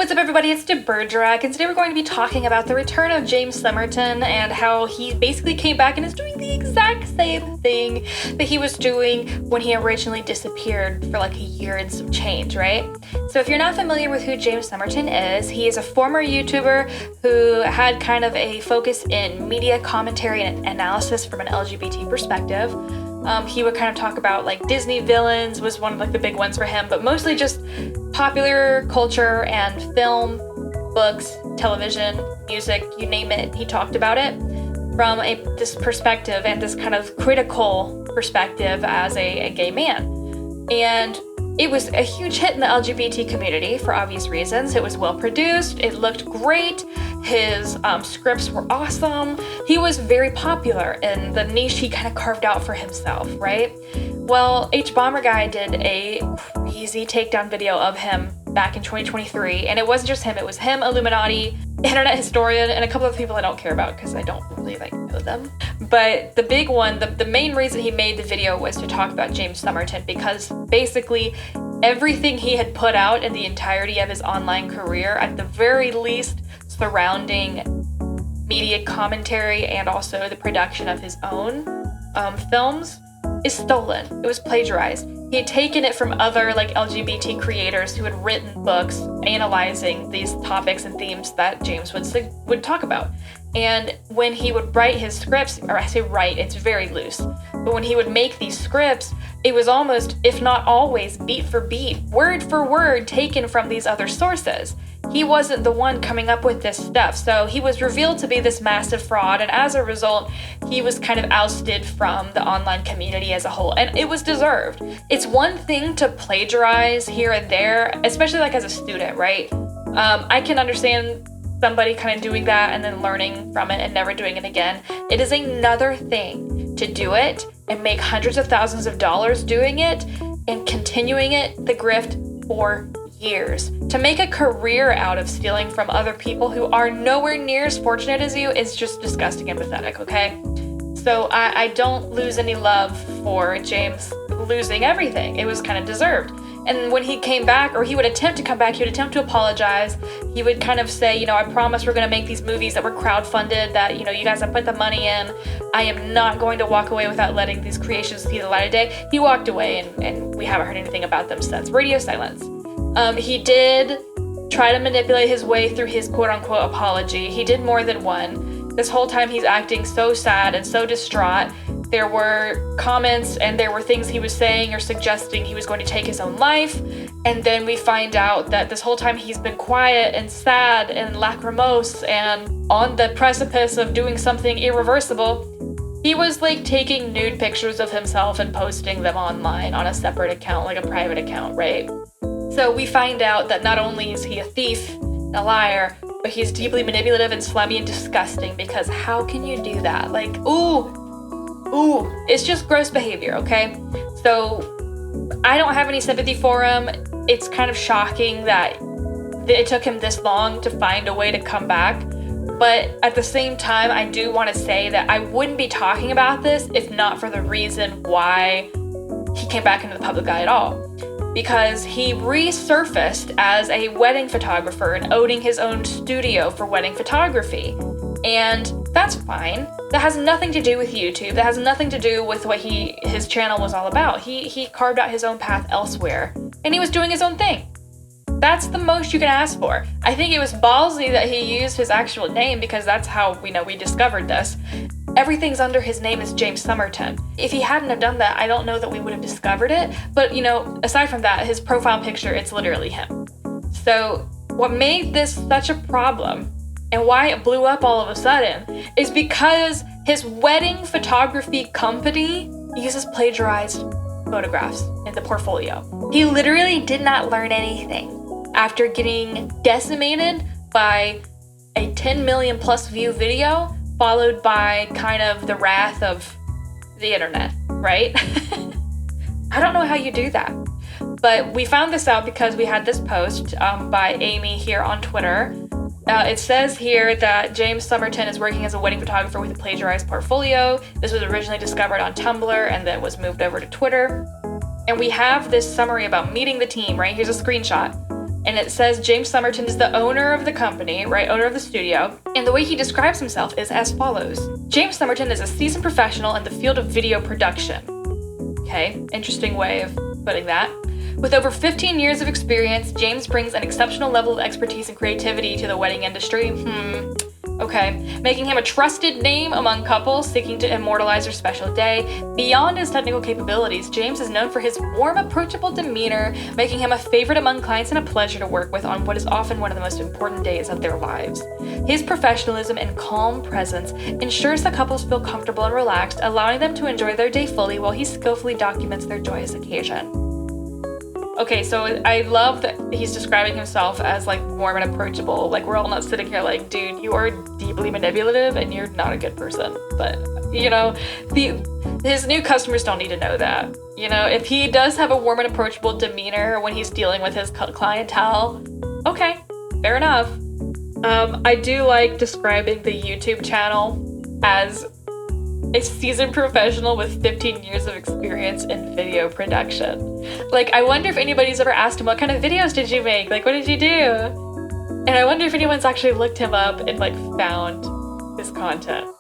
What's up, everybody? It's Bergerac, and today we're going to be talking about the return of James Somerton and how he basically came back and is doing the exact same thing that he was doing when he originally disappeared for like a year and some change, right? So if you're not familiar with who James Somerton is, he is a former YouTuber who had kind of a focus in media commentary and analysis from an LGBT perspective. He would kind of talk about like Disney villains was one of like the big ones for him, but mostly just popular culture and film, books, television, music, you name it. He talked about it from this perspective and this kind of critical perspective as a gay man. And it was a huge hit in the LGBT community for obvious reasons. It was well produced, it looked great, his scripts were awesome. He was very popular in the niche he kind of carved out for himself, right? Well, Bomber Guy did a crazy takedown video of him back in 2023, and it wasn't just him, it was him, Illuminati, internet historian, and a couple of people I don't care about because I don't really know them. But the big one, the main reason he made the video was to talk about James Somerton, because basically everything he had put out in the entirety of his online career, at the very least surrounding media commentary and also the production of his own films, is stolen. It was plagiarized. He had taken it from other like LGBT creators who had written books analyzing these topics and themes that James would talk about. And when he would write his scripts, or I say write, it's very loose, but when he would make these scripts, it was almost, if not always, beat for beat, word for word, taken from these other sources. He wasn't the one coming up with this stuff, so he was revealed to be this massive fraud, and as a result, he was kind of ousted from the online community as a whole, and it was deserved. It's one thing to plagiarize here and there, especially like as a student, right? I can understand somebody kind of doing that and then learning from it and never doing it again. It is another thing to do it and make hundreds of thousands of dollars doing it and continuing it, the grift, for years. To make a career out of stealing from other people who are nowhere near as fortunate as you is just disgusting and pathetic, okay? So I don't lose any love for James losing everything. It was kind of deserved. And when he came back, or he would attempt to come back, he would attempt to apologize. He would kind of say, I promise we're going to make these movies that were crowdfunded, that, you guys have put the money in. I am not going to walk away without letting these creations see the light of day. He walked away, and we haven't heard anything about them since. Radio silence. He did try to manipulate his way through his quote-unquote apology. He did more than one. This whole time he's acting so sad and so distraught. There were comments and there were things he was saying or suggesting he was going to take his own life. And then we find out that this whole time he's been quiet and sad and lachrymose and on the precipice of doing something irreversible. He was like taking nude pictures of himself and posting them online on a separate account, like a private account, right? So we find out that not only is he a thief, a liar, but he's deeply manipulative and slimy and disgusting, because how can you do that? Like, ooh, it's just gross behavior, okay? So I don't have any sympathy for him. It's kind of shocking that it took him this long to find a way to come back. But at the same time, I do want to say that I wouldn't be talking about this if not for the reason why he came back into the public eye at all. Because he resurfaced as a wedding photographer and owning his own studio for wedding photography. And that's fine. That has nothing to do with YouTube. That has nothing to do with what his channel was all about. He carved out his own path elsewhere, and he was doing his own thing. That's the most you can ask for. I think it was ballsy that he used his actual name, because that's how we discovered this. Everything's under his name is James Somerton. If he hadn't have done that, I don't know that we would have discovered it. But, aside from that, his profile picture, it's literally him. So what made this such a problem and why it blew up all of a sudden is because his wedding photography company uses plagiarized photographs in the portfolio. He literally did not learn anything after getting decimated by a 10 million plus view video, followed by kind of the wrath of the internet, right? I don't know how you do that. But we found this out because we had this post by Amy here on Twitter. It says here that James Somerton is working as a wedding photographer with a plagiarized portfolio. This was originally discovered on Tumblr and then was moved over to Twitter. And we have this summary about meeting the team, right? Here's a screenshot. And it says James Somerton is the owner of the company, right? Owner of the studio. And the way he describes himself is as follows. James Somerton is a seasoned professional in the field of video production. Okay, interesting way of putting that. With over 15 years of experience, James brings an exceptional level of expertise and creativity to the wedding industry. Okay. Making him a trusted name among couples seeking to immortalize their special day. Beyond his technical capabilities, James is known for his warm, approachable demeanor, making him a favorite among clients and a pleasure to work with on what is often one of the most important days of their lives. His professionalism and calm presence ensures that couples feel comfortable and relaxed, allowing them to enjoy their day fully while he skillfully documents their joyous occasion. Okay, so I love that he's describing himself as like warm and approachable. Like we're all not sitting here like, dude, you are deeply manipulative and you're not a good person. But you know, his new customers don't need to know that. You know, if he does have a warm and approachable demeanor when he's dealing with his clientele, okay, fair enough. I do like describing the YouTube channel as a seasoned professional with 15 years of experience in video production. Like, I wonder if anybody's ever asked him, what kind of videos did you make? Like, what did you do? And I wonder if anyone's actually looked him up and, like, found his content.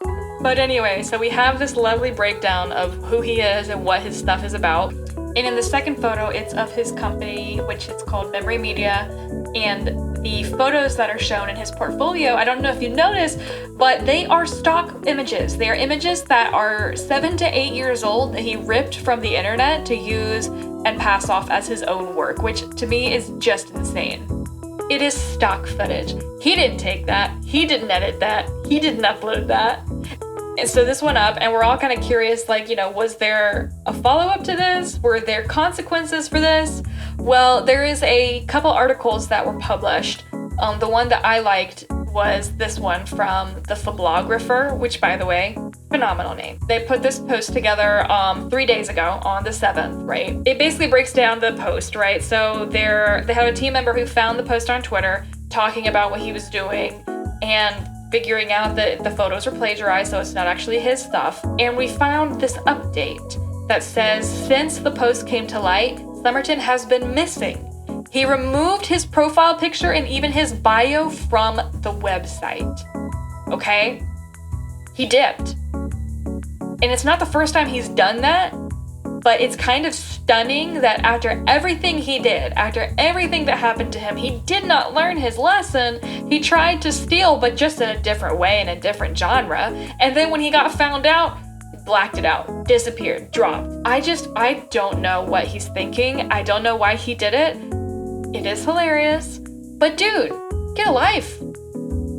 But anyway, so we have this lovely breakdown of who he is and what his stuff is about. And in the second photo, it's of his company, which is called Memory Media. And the photos that are shown in his portfolio, I don't know if you noticed, but they are stock images. They are images that are 7 to 8 years old that he ripped from the internet to use and pass off as his own work, which to me is just insane. It is stock footage. He didn't take that. He didn't edit that. He didn't upload that. And so this went up and we're all kind of curious, like, you know, was there a follow-up to this? Were there consequences for this? Well, there is a couple articles that were published. The one that I liked was this one from the Plagiarism, which, by the way, phenomenal name. They put this post together 3 days ago on the 7th, right? It basically breaks down the post, right? So they had a team member who found the post on Twitter talking about what he was doing and figuring out that the photos were plagiarized, so it's not actually his stuff. And we found this update that says, since the post came to light, Somerton has been missing. He removed his profile picture and even his bio from the website. Okay? He dipped. And it's not the first time he's done that, but it's kind of stunning that after everything he did, after everything that happened to him, he did not learn his lesson. He tried to steal, but just in a different way, in a different genre. And then when he got found out, blacked it out, disappeared, dropped. I don't know what he's thinking. I don't know why he did it. It is hilarious. But dude, get a life.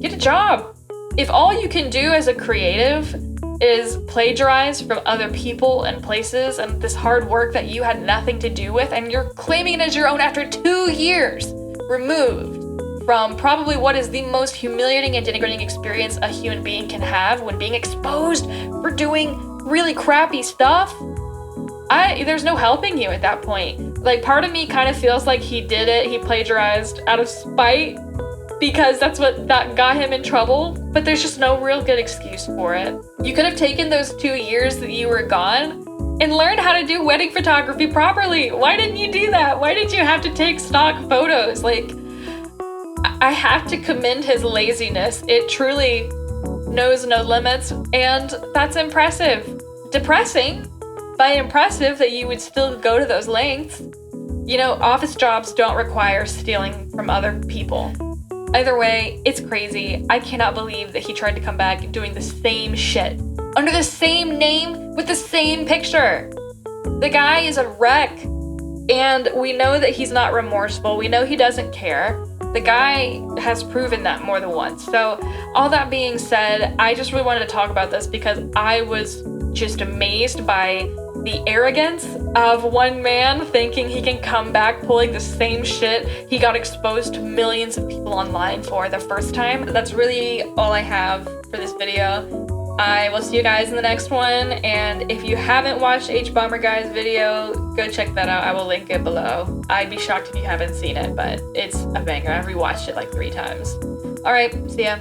Get a job. If all you can do as a creative is plagiarize from other people and places and this hard work that you had nothing to do with, and you're claiming it as your own after 2 years removed from probably what is the most humiliating and denigrating experience a human being can have when being exposed for doing really crappy stuff, there's no helping you at that point. Like, part of me kind of feels like he did it, he plagiarized out of spite, because that's what that got him in trouble, but there's just no real good excuse for it. You could have taken those 2 years that you were gone and learned how to do wedding photography properly. Why didn't you do that? Why did you have to take stock photos? Like, I have to commend his laziness. It truly knows no limits, and that's impressive. Depressing, but impressive that you would still go to those lengths. You know, office jobs don't require stealing from other people. Either way, it's crazy. I cannot believe that he tried to come back doing the same shit under the same name with the same picture. The guy is a wreck, and we know that he's not remorseful. We know he doesn't care. The guy has proven that more than once. So all that being said, I just really wanted to talk about this because I was just amazed by the arrogance of one man thinking he can come back pulling the same shit he got exposed to millions of people online for the first time. That's really all I have for this video. I will see you guys in the next one, and if you haven't watched H Bomber Guy's video, go check that out. I will link it below. I'd be shocked if you haven't seen it, but it's a banger. I've rewatched it like 3 times. Alright, see ya.